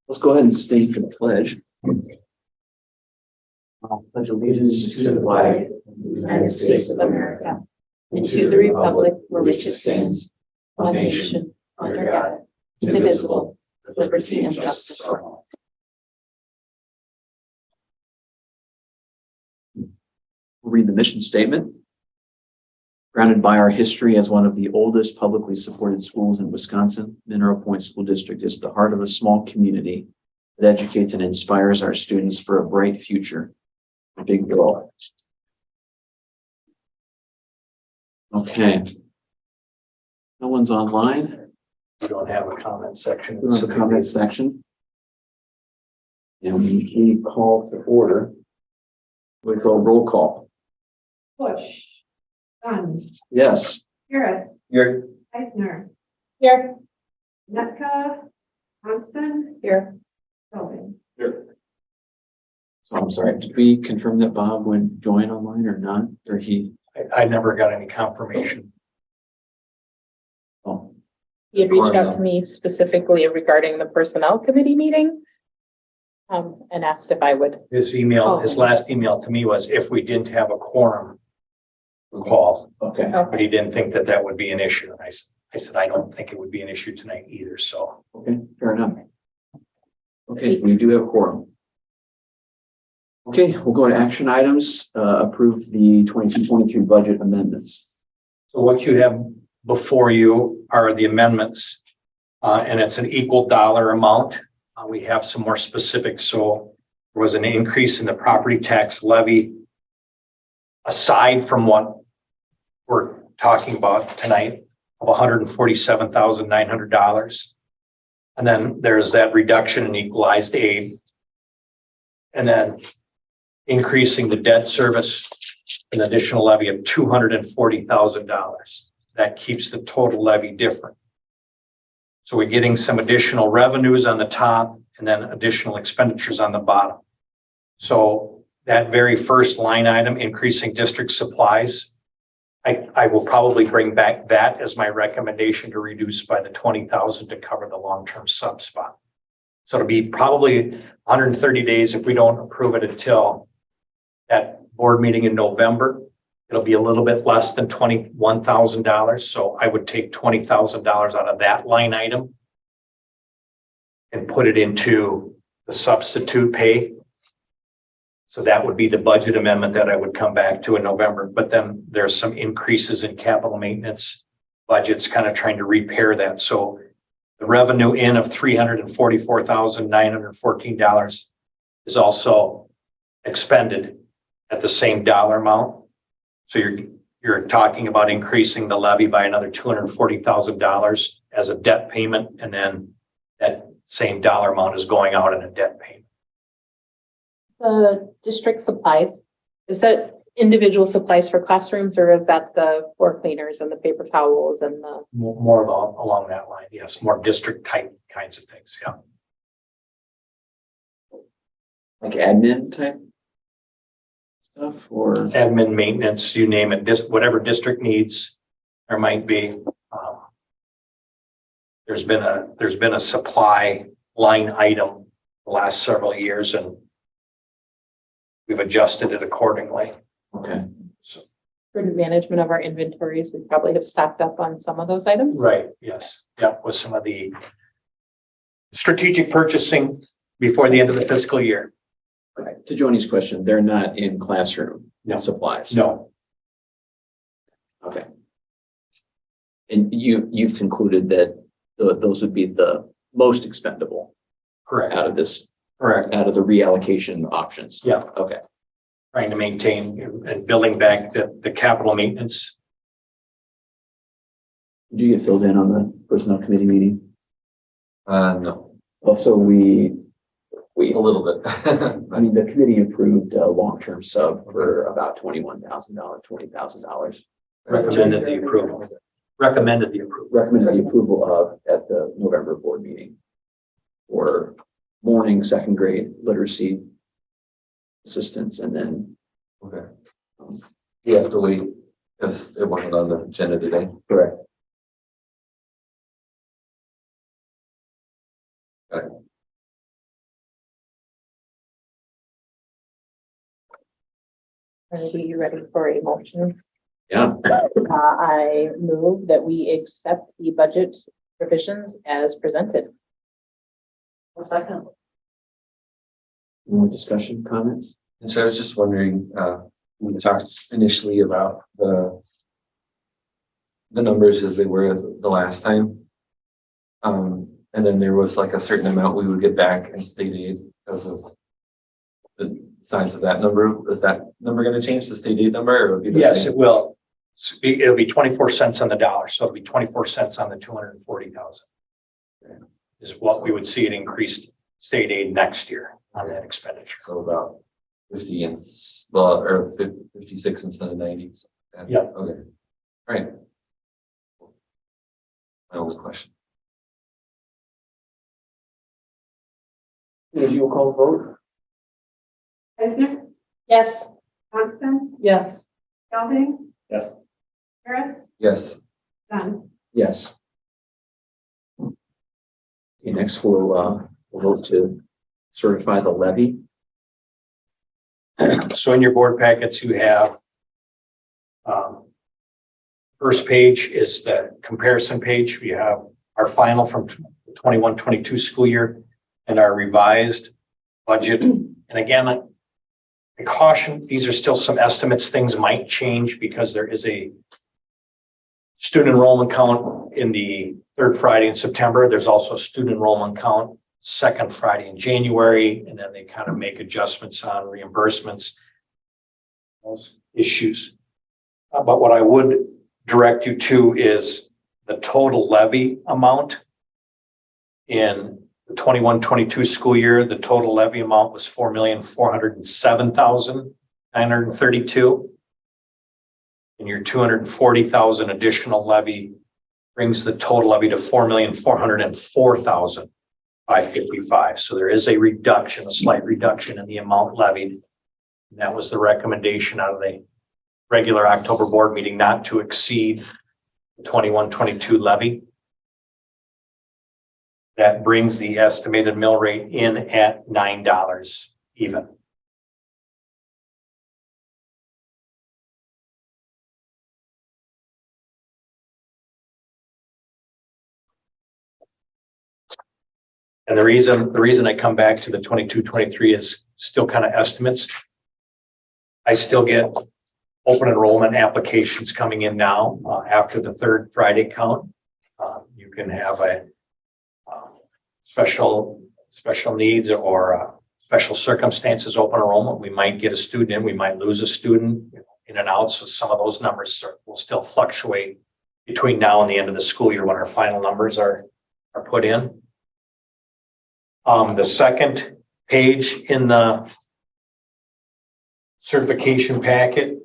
Let's go ahead and stand for the pledge. Pledge allegiance to the flag of the United States of America, and to the republic for which it stands, one nation, under God, indivisible, with liberty and justice for all. We'll read the mission statement. Grounded by our history as one of the oldest publicly supported schools in Wisconsin, Mineral Point School District is the heart of a small community that educates and inspires our students for a bright future. A big goal. Okay. No one's online. We don't have a comment section. We don't have a comment section. And we call to order. We go roll call. Bush, Dunn, Yes. Harris, Here. Eisner, Here. Netka, Thompson, Here. Sullivan. Here. So I'm sorry, did we confirm that Bob would join online or not? Or he? I never got any confirmation. Oh, He had reached out to me specifically regarding the personnel committee meeting. And asked if I would. His last email to me was if we didn't have a quorum call, okay. but he didn't think that would be an issue. And I said, I don't think it would be an issue tonight either. So Okay, fair enough. Okay, we do have a quorum. Okay, we'll go to action items. Approve the 22-23 budget amendments. So what you have before you are the amendments, and it's an equal dollar amount. We have some more specifics. So there was an increase in the property tax levy aside from what we're talking about tonight of $147,900. And then there's that reduction in equalized aid. And then increasing the debt service, an additional levy of $240,000. That keeps the total levy different. So we're getting some additional revenues on the top and then additional expenditures on the bottom. So that very first line item, increasing district supplies, I will probably bring back that as my recommendation to reduce by the 20,000 to cover the long-term sub spot. So it'll be probably 130 days if we don't approve it until that board meeting in November. It'll be a little bit less than $21,000. So I would take $20,000 out of that line item and put it into the substitute pay. So that would be the budget amendment that I would come back to in November. But then there's some increases in capital maintenance budgets kind of trying to repair that. So the revenue in of $344,914 is also expended at the same dollar amount. So you're talking about increasing the levy by another $240,000 as a debt payment, and then that same dollar amount is going out in a debt payment. The district supplies, is that individual supplies for classrooms, or is that the floor cleaners and the paper towels and the? More along that line, yes. More district type kinds of things, yeah. Like admin type stuff or? Admin, maintenance, you name it, whatever district needs, there might be. There's been a supply line item the last several years, and we've adjusted it accordingly. Okay. So, For the management of our inventories, we probably have stocked up on some of those items. right, yes. Yeah, with some of the strategic purchasing before the end of the fiscal year. Right. To Joni's question, they're not in classroom supplies. No, Okay. And you've concluded that those would be the most expendable correct. out of this, Correct. out of the reallocation options. Yeah. Okay. Trying to maintain and building back the capital maintenance. Did you get filled in on the personnel committee meeting? No, Also, we, a little bit. I mean, the committee approved a long-term sub for about $21,000, Recommended the approval. Recommended the approval. recommended the approval of at the November board meeting for morning, second grade literacy assistance, and then Okay. We have to wait because it wasn't on the agenda today. correct. Are we ready for a motion? Yeah, I move that we accept the budget revisions as presented. Second. more discussion, comments? And so I was just wondering, we talked initially about the numbers as they were the last time. And then there was like a certain amount we would get back in state aid because of the size of that number. Is that number going to change, the state aid number, or it would be the Yes, same? it will. It'll be 24 cents on the dollar, so it'll be 24 cents on the 240,000. Is what we would see an increased state aid next year on that expenditure. So about 50 and, well, or 56 instead of 90. Yeah. Okay. All right. My only question. Would you call vote? Eisner, Yes. Johnston, Yes. Gelding. Yes. Harris, Yes. Dunn. Yes. Okay, next we'll vote to certify the levy. So in your board packets, you have first page is the comparison page. We have our final from 21-22 school year and our revised budget. And again, I caution, these are still some estimates. Things might change because there is a student enrollment count in the third Friday in September. There's also a student enrollment count second Friday in January, and then they kind of make adjustments on reimbursements, those issues. But what I would direct you to is the total levy amount. In the 21-22 school year, the total levy amount was $4,407,932. And your 240,000 additional levy brings the total levy to $4,404,555. So there is a reduction, a slight reduction in the amount levied. And that was the recommendation out of the regular October board meeting, not to exceed the 21-22 levy. That brings the estimated mill rate in at $9 even. And the reason I come back to the 22-23 is still kind of estimates. I still get open enrollment applications coming in now after the third Friday count. You can have a special needs or special circumstances open enrollment. We might get a student in, we might lose a student in and out. So some of those numbers will still fluctuate between now and the end of the school year when our final numbers are put in. The second page in the certification packet,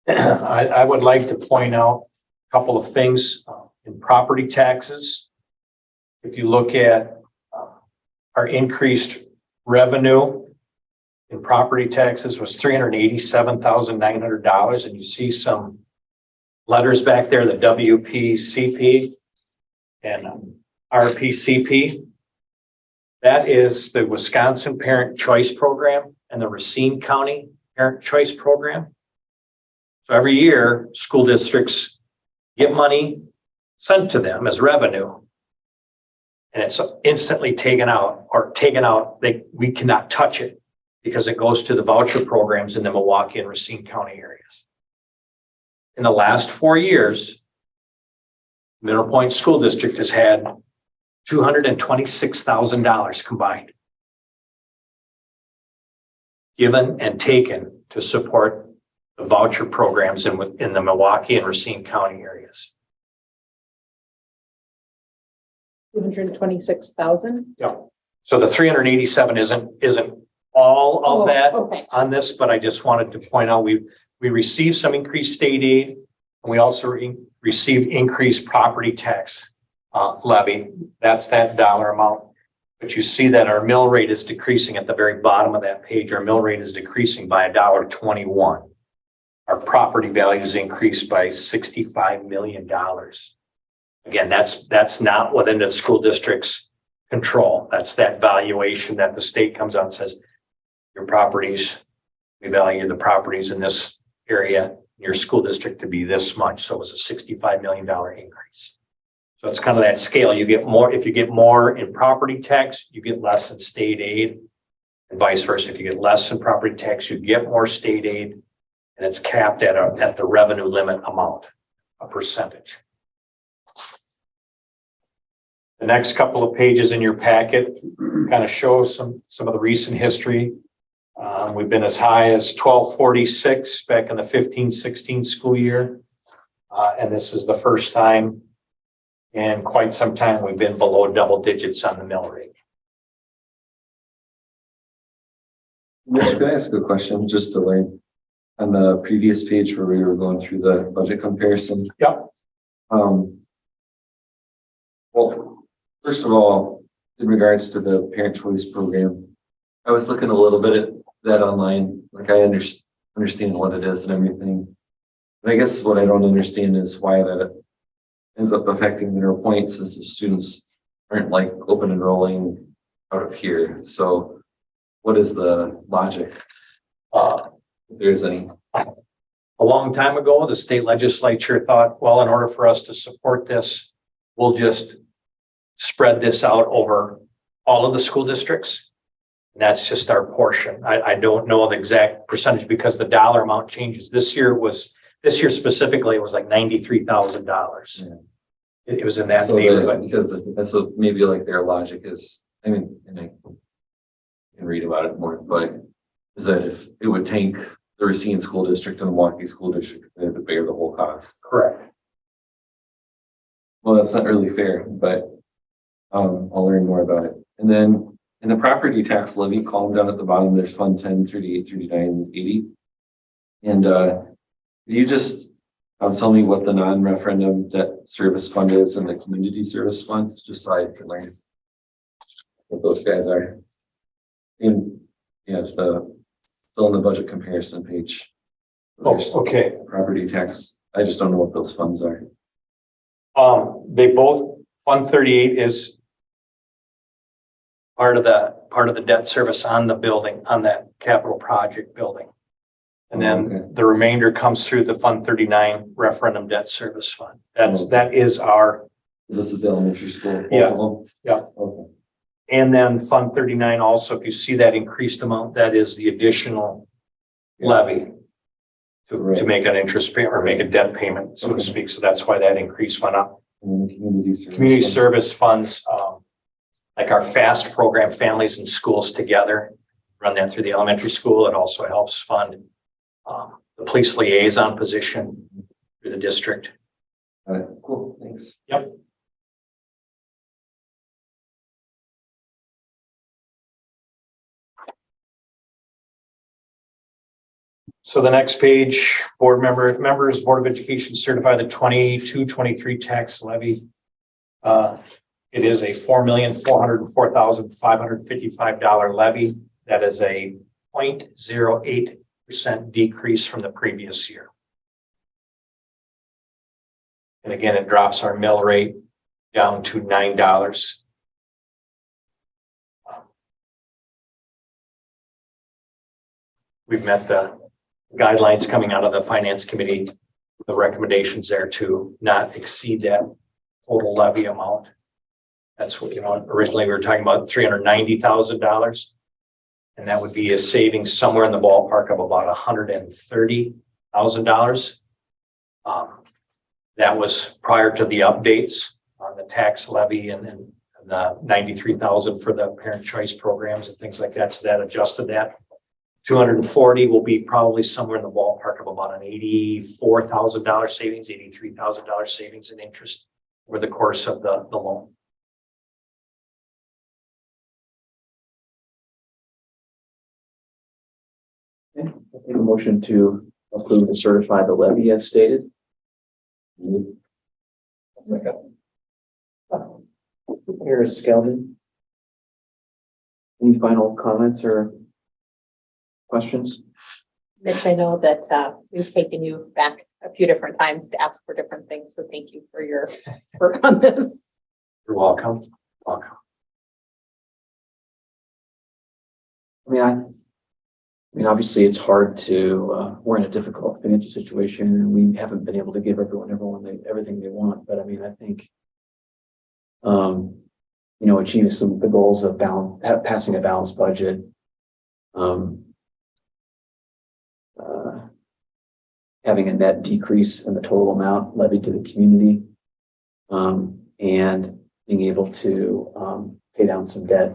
I would like to point out a couple of things in property taxes. If you look at our increased revenue in property taxes was $387,900, and you see some letters back there, the WPCP and RPCP. That is the Wisconsin Parent Choice Program and the Racine County Parent Choice Program. So every year, school districts get money sent to them as revenue, and it's instantly taken out. We cannot touch it because it goes to the voucher programs in the Milwaukee and Racine County areas. In the last 4 years, Mineral Point School District has had $226,000 combined given and taken to support the voucher programs in the Milwaukee and Racine County areas. 226,000. Yeah. So the 387 isn't all of that Okay. on this, but I just wanted to point out we received some increased state aid, and we also received increased property tax levy. That's that dollar amount. But you see that our mill rate is decreasing at the very bottom of that page. Our mill rate is decreasing by $1.21. Our property values increased by $65 million. Again, that's not within the school district's control. That's that valuation that the state comes out and says, your property's we value the properties in this area, your school district to be this much. So it was a $65 million increase. So it's kind of that scale. You get more, if you get more in property tax, you get less in state aid, and vice versa. If you get less in property tax, you get more state aid, and it's capped at the revenue limit amount, a percentage. The next couple of pages in your packet kind of show some of the recent history. We've been as high as 1246 back in the 15-16 school year. And this is the first time in quite some time we've been below double digits on the mill rate. Mitch, can I ask a question just to learn? On the previous page where we were going through the budget comparison. Yep. Well, first of all, in regards to the parent choice program, I was looking a little bit at that online. Like I understand what it is and everything. But I guess what I don't understand is why that ends up affecting their points since the students aren't like open enrolling out of here. So what is the logic? If there's any. A long time ago, the state legislature thought, well, in order for us to support this, we'll just spread this out over all of the school districts. And that's just our portion. I don't know the exact percentage because the dollar amount changes. This year specifically, it was like $93,000. Yeah. It was in that So neighborhood. because that's what maybe like their logic is, I mean, and I can read about it more, but is that if it would tank the Racine School District and the Milwaukee School District, they have to bear the whole cost. Correct. Well, that's not really fair, but I'll learn more about it. And then in the property tax levy column down at the bottom, there's Fund 10, 38, 39, 80. And you just tell me what the non-referendum debt service fund is and the community service fund, just so I can learn what those guys are. And yeah, still on the budget comparison page. Oh, There's okay. property tax. I just don't know what those funds are. They both, Fund 38 is part of the debt service on the building, on that capital project building. And then Okay. the remainder comes through the Fund 39 referendum debt service fund. Okay. That is our, This is the elementary school. Yeah. Both of them? Yeah. Okay. and then Fund 39 also, if you see that increased amount, that is the additional levy to Right. make an interest payment or make a debt payment, so to Okay. speak. So that's why that increase went up. And then the community service. Community fund. service funds, like our FAST program, Families and Schools Together, run that through the elementary school. It also helps fund the police liaison position through the district. All right, cool, thanks. Yep. So the next page, members, Board of Education certify the 22-23 tax levy. It is a $4,404,555 levy. That is a 0.08% decrease from the previous year. And again, it drops our mill rate down to $9. We've met the guidelines coming out of the Finance Committee, the recommendations there to not exceed that total levy amount. That's what, originally we were talking about $390,000. And that would be a savings somewhere in the ballpark of about $130,000. That was prior to the updates on the tax levy and the $93,000 for the parent choice programs and things like that. So that adjusted that. 240 will be probably somewhere in the ballpark of about an $84,000 savings, $83,000 savings in interest over the course of the loan. Okay, I'll take a motion to approve and certify the levy as stated. Here's Skeldon. Any final comments or questions? Mitch, I know that we've taken you back a few different times to ask for different things, so thank you for your work on this. You're welcome. Welcome. I mean, I mean, obviously, it's hard to, we're in a difficult financial situation and we haven't been able to give everything they want. But I mean, I think, achieving some of the goals of passing a balanced budget, having a net decrease in the total amount levied to the community, and being able to pay down some debt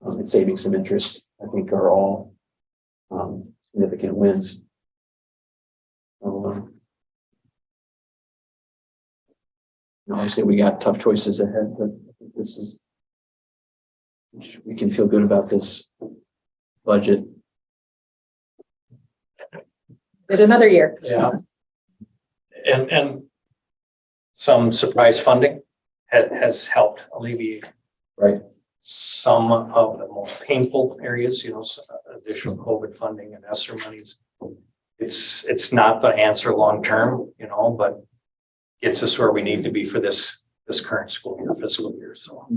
and saving some interest, I think are all significant wins. So, obviously, we got tough choices ahead, but I think we can feel good about this budget. Did another year. Yeah. And some surprise funding has helped alleviate Right. some of the most painful areas, additional COVID funding and ESSER monies. It's not the answer long-term, but gets us where we need to be for this current fiscal year. So.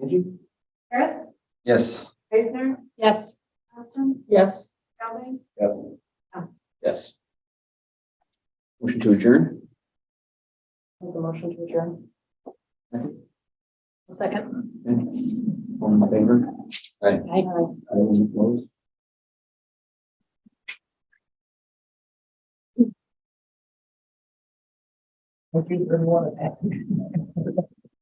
Angie? Harris, Yes. Eisner, Yes. Johnson, Yes. Gelding, Yes. Yes. Motion to adjourn? Make a motion to adjourn. Second. Okay. All in favor? Aye. Aye. All opposed? Would you want to